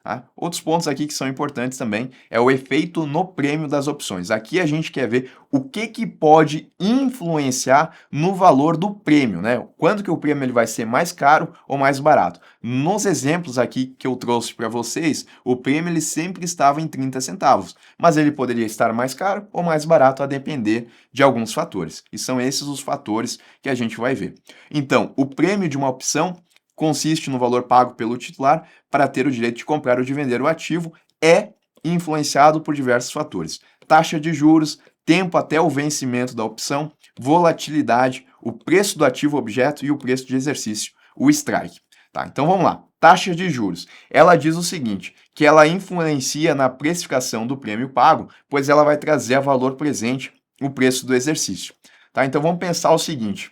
Tá? Outros pontos aqui que são importantes também é o efeito no prêmio das opções. Aqui a gente quer ver o que pode influenciar no valor do prêmio, né? Quando que o prêmio ele vai ser mais caro ou mais barato. Nos exemplos aqui que eu trouxe para vocês, o prêmio ele sempre estava em 30 centavos, mas ele poderia estar mais caro ou mais barato a depender de alguns fatores. E são esses os fatores que a gente vai ver. Então, o prêmio de uma opção consiste no valor pago pelo titular para ter o direito de comprar ou de vender o ativo, é influenciado por diversos fatores. Taxa de juros, tempo até o vencimento da opção, volatilidade, o preço do ativo objeto e o preço de exercício, o strike. Tá, então vamos lá. Taxa de juros. Ela diz o seguinte, que ela influencia na precificação do prêmio pago, pois ela vai trazer a valor presente o preço do exercício. Tá, então vamos pensar o seguinte.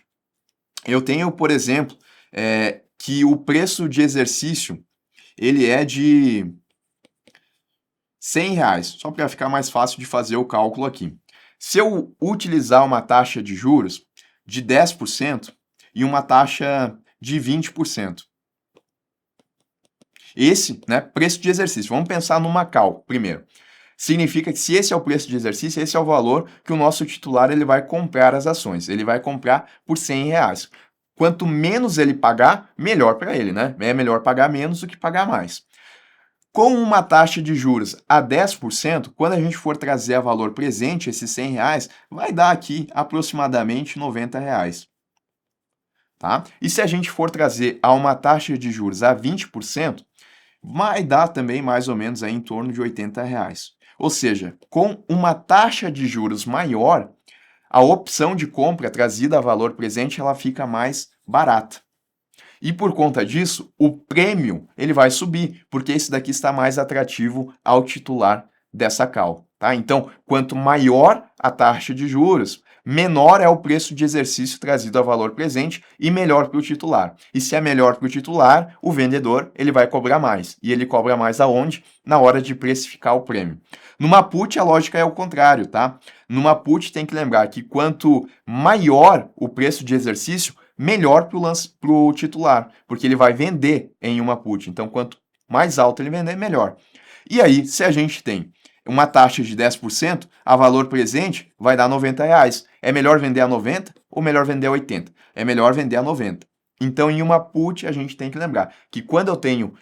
Eu tenho, por exemplo, que o preço de exercício ele é de R$ 100, só para ficar mais fácil de fazer o cálculo aqui. Se eu utilizar uma taxa de juros de 10% e uma taxa de 20%, esse, né, preço de exercício, vamos pensar numa call primeiro. Significa que se esse é o preço de exercício, esse é o valor que o nosso titular ele vai comprar as ações. Ele vai comprar por R$ 100. Quanto menos ele pagar, melhor para ele, né? É melhor pagar menos do que pagar mais. Com uma taxa de juros a 10%, quando a gente for trazer a valor presente, esses R$ 100, vai dar aqui aproximadamente R$ 90. Tá? E se a gente for trazer a uma taxa de juros a 20%, vai dar também mais ou menos aí em torno de R$ 80. Ou seja, com uma taxa de juros maior, a opção de compra trazida a valor presente ela fica mais barata. E por conta disso, o prêmio ele vai subir, porque esse daqui está mais atrativo ao titular dessa call. Tá? Então, quanto maior a taxa de juros, menor é o preço de exercício trazido a valor presente e melhor para o titular. E se é melhor para o titular, o vendedor ele vai cobrar mais. E ele cobra mais aonde? Na hora de precificar o prêmio. Numa put, a lógica é o contrário, tá? Numa put, tem que lembrar que quanto maior o preço de exercício, melhor para o titular, porque ele vai vender em uma put. Então, quanto mais alto ele vender, melhor. E aí, se a gente tem uma taxa de 10%, a valor presente vai dar R$ 90. É melhor vender a 90 ou melhor vender a 80? É melhor vender a 90. Então, em uma put, a gente tem que lembrar que quando eu tenho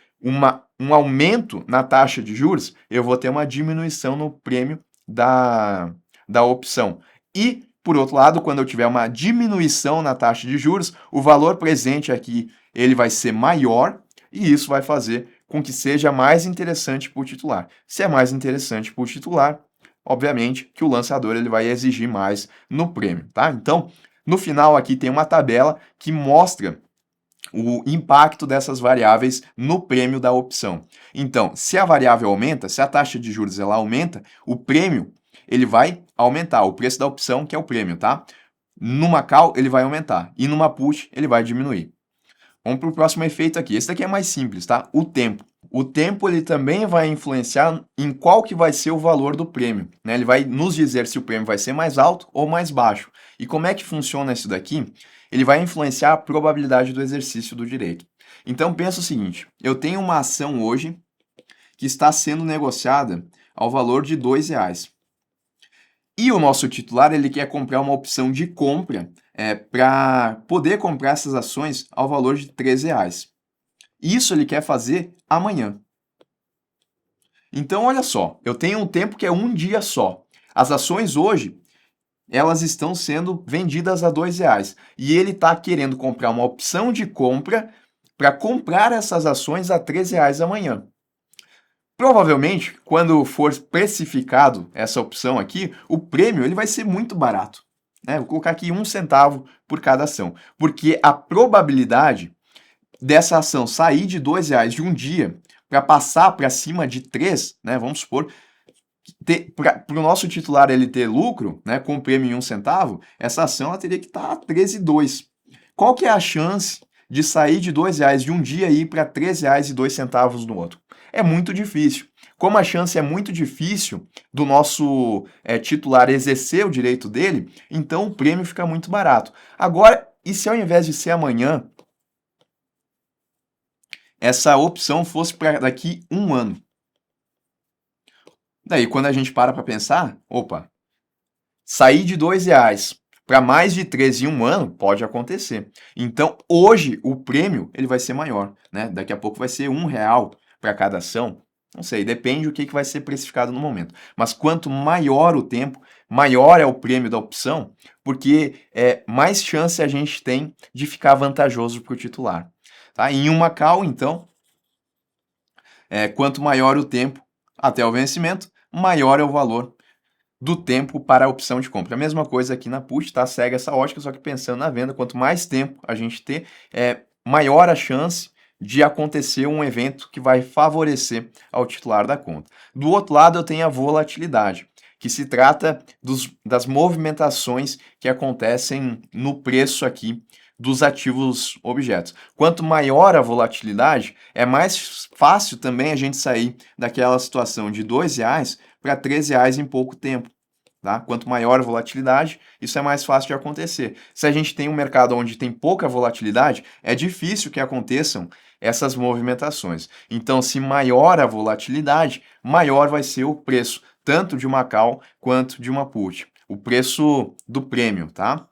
um aumento na taxa de juros, eu vou ter uma diminuição no prêmio da opção. E, por outro lado, quando eu tiver uma diminuição na taxa de juros, o valor presente aqui ele vai ser maior e isso vai fazer com que seja mais interessante para o titular. Se é mais interessante para o titular, obviamente que o lançador ele vai exigir mais no prêmio, tá? Então, no final aqui tem uma tabela que mostra o impacto dessas variáveis no prêmio da opção. Então, se a variável aumenta, se a taxa de juros ela aumenta, o prêmio ele vai aumentar, o preço da opção que é o prêmio, tá? Numa call ele vai aumentar e numa put ele vai diminuir. Vamos para o próximo efeito aqui. Esse daqui é mais simples, tá? O tempo. O tempo ele também vai influenciar em qual que vai ser o valor do prêmio, né? Ele vai nos dizer se o prêmio vai ser mais alto ou mais baixo. E como é que funciona isso daqui? Ele vai influenciar a probabilidade do exercício do direito. Então pensa o seguinte, eu tenho uma ação hoje que está sendo negociada ao valor de R$ 2. E o nosso titular, ele quer comprar uma opção de compra para poder comprar essas ações ao valor de R$ 3. Isso ele quer fazer amanhã. Então, olha só, eu tenho um tempo que é um dia só. As ações hoje, elas estão sendo vendidas a R$ 2. E ele está querendo comprar uma opção de compra para comprar essas ações a R$ 3 amanhã. Provavelmente, quando for precificado essa opção aqui, o prêmio ele vai ser muito barato. Né? Vou colocar aqui 1 centavo por cada ação, porque a probabilidade dessa ação sair de R$ 2 de um dia para passar para cima de 3, né? Vamos supor, para o nosso titular ele ter lucro, né, com o prêmio em 1 centavo, essa ação ela teria que estar a 13,2. Qual que é a chance de sair de R$ 2 de um dia e ir para R$ 3,02 no outro? É muito difícil. Como a chance é muito difícil do nosso titular exercer o direito dele, então o prêmio fica muito barato. Agora, e se ao invés de ser amanhã, essa opção fosse para daqui um ano? Daí, quando a gente para pensar, opa, sair de R$ 2 para mais de 3 em um ano pode acontecer. Então, hoje, o prêmio ele vai ser maior, né? Daqui a pouco vai ser R$ 1 para cada ação. Não sei, depende do que vai ser precificado no momento. Mas quanto maior o tempo, maior é o prêmio da opção, porque mais chance a gente tem de ficar vantajoso para o titular. Tá? Em uma call, então, quanto maior o tempo até o vencimento, maior é o valor do tempo para a opção de compra. A mesma coisa aqui na put, tá? Segue essa ótica, só que pensando na venda, quanto mais tempo a gente ter, maior a chance de acontecer um evento que vai favorecer ao titular da conta. Do outro lado, eu tenho a volatilidade, que se trata das movimentações que acontecem no preço aqui dos ativos objetos. Quanto maior a volatilidade, é mais fácil também a gente sair daquela situação de R$ 2 para R$ 3 em pouco tempo. Tá? Quanto maior a volatilidade, isso é mais fácil de acontecer. Se a gente tem um mercado onde tem pouca volatilidade, é difícil que aconteçam essas movimentações. Então, se maior a volatilidade, maior vai ser o preço, tanto de uma call quanto de uma put. O preço do prêmio, tá?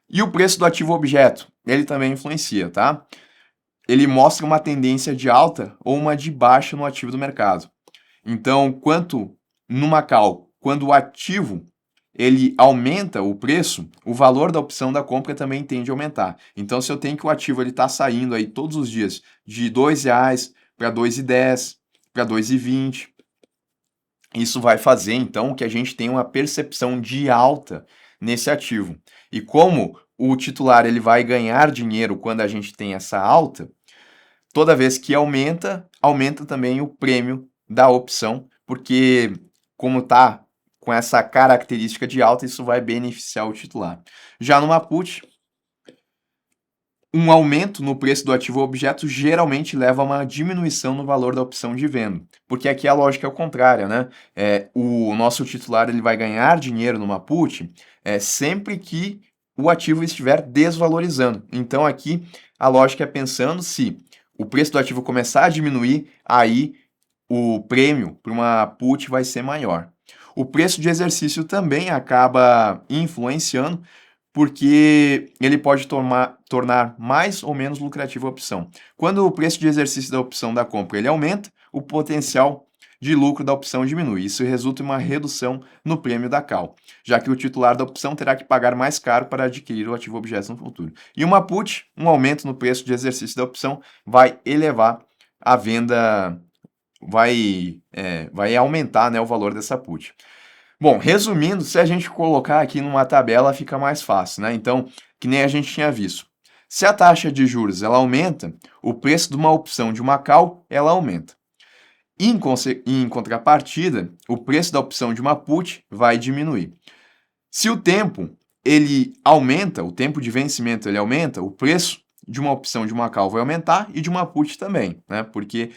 E o preço do ativo objeto, ele também influencia, tá? Ele mostra uma tendência de alta ou uma de baixa no ativo do mercado. Então, quanto numa call, quando o ativo ele aumenta o preço, o valor da opção da compra também tende a aumentar. Então, se eu tenho que o ativo ele está saindo aí todos os dias de R$ 2 para R$ 2,10, para R$ 2,20, isso vai fazer então que a gente tenha uma percepção de alta nesse ativo. E como o titular ele vai ganhar dinheiro quando a gente tem essa alta, toda vez que aumenta, aumenta também o prêmio da opção, porque como está com essa característica de alta, isso vai beneficiar o titular. Já numa put, um aumento no preço do ativo objeto geralmente leva a uma diminuição no valor da opção de venda, porque aqui a lógica é o contrário, né? O nosso titular ele vai ganhar dinheiro numa put sempre que o ativo estiver desvalorizando. Então aqui a lógica é pensando se o preço do ativo começar a diminuir, aí o prêmio para uma put vai ser maior. O preço de exercício também acaba influenciando, porque ele pode tornar mais ou menos lucrativa a opção. Quando o preço de exercício da opção da compra ele aumenta, o potencial de lucro da opção diminui. Isso resulta em uma redução no prêmio da call, já que o titular da opção terá que pagar mais caro para adquirir o ativo objeto no futuro. E uma put, um aumento no preço de exercício da opção vai elevar a venda, vai aumentar, né, o valor dessa put. Bom, resumindo, se a gente colocar aqui numa tabela fica mais fácil, né? Então, que nem a gente tinha visto. Se a taxa de juros ela aumenta, o preço de uma opção de uma call ela aumenta. Em contrapartida, o preço da opção de uma put vai diminuir. Se o tempo ele aumenta, o tempo de vencimento ele aumenta, o preço de uma opção de uma call vai aumentar e de uma put também, né? Porque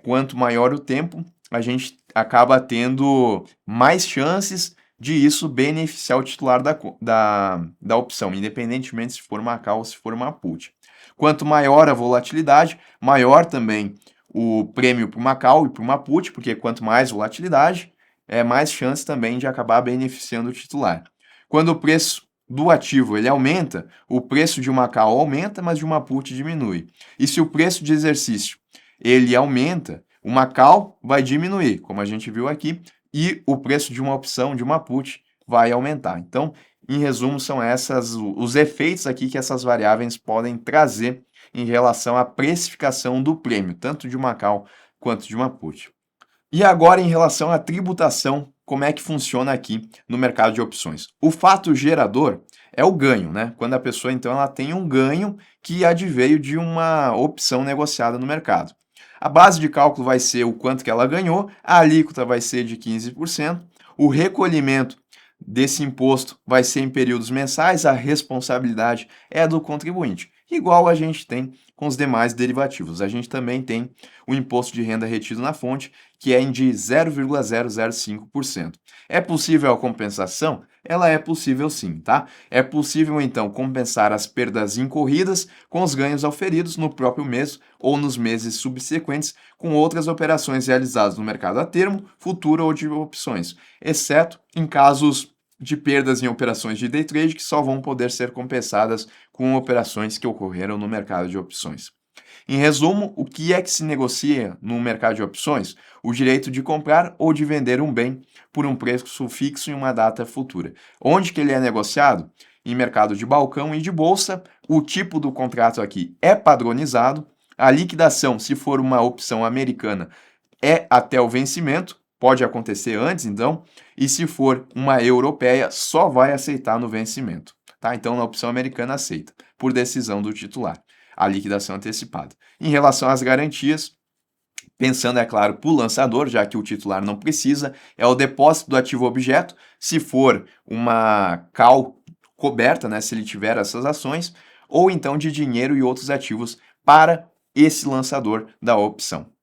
quanto maior o tempo, a gente acaba tendo mais chances de isso beneficiar o titular da opção, independentemente se for uma call ou se for uma put. Quanto maior a volatilidade, maior também o prêmio para uma call e para uma put, porque quanto mais volatilidade, mais chance também de acabar beneficiando o titular. Quando o preço do ativo ele aumenta, o preço de uma call aumenta, mas de uma put diminui. E se o preço de exercício ele aumenta, uma call vai diminuir, como a gente viu aqui, e o preço de uma opção, de uma put, vai aumentar. Então, em resumo, são os efeitos aqui que essas variáveis podem trazer em relação à precificação do prêmio, tanto de uma call quanto de uma put. E agora, em relação à tributação, como é que funciona aqui no mercado de opções? O fato gerador é o ganho, né? Quando a pessoa, então, ela tem um ganho que adveio de uma opção negociada no mercado. A base de cálculo vai ser o quanto que ela ganhou, a alíquota vai ser de 15%, o recolhimento desse imposto vai ser em períodos mensais, a responsabilidade é do contribuinte, igual a gente tem com os demais derivativos. A gente também tem o imposto de renda retido na fonte, que é de 0,005%. É possível a compensação? Ela é possível sim, tá? É possível então compensar as perdas incorridas com os ganhos auferidos no próprio mês ou nos meses subsequentes com outras operações realizadas no mercado a termo, futuro ou de opções, exceto em casos de perdas em operações de day trade que só vão poder ser compensadas com operações que ocorreram no mercado de opções. Em resumo, o que é que se negocia no mercado de opções? O direito de comprar ou de vender um bem por um preço fixo em uma data futura. Onde que ele é negociado? Em mercado de balcão e de bolsa. O tipo do contrato aqui é padronizado. A liquidação, se for uma opção americana, é até o vencimento. Pode acontecer antes, então. E se for uma europeia, só vai aceitar no vencimento. Tá? Então, na opção americana, aceita, por decisão do titular, a liquidação antecipada. Em relação às garantias, pensando, é claro, para o lançador, já que o titular não precisa, é o depósito do ativo objeto, se for uma call coberta, né, se ele tiver essas ações, ou então de dinheiro e outros ativos para esse lançador da opção.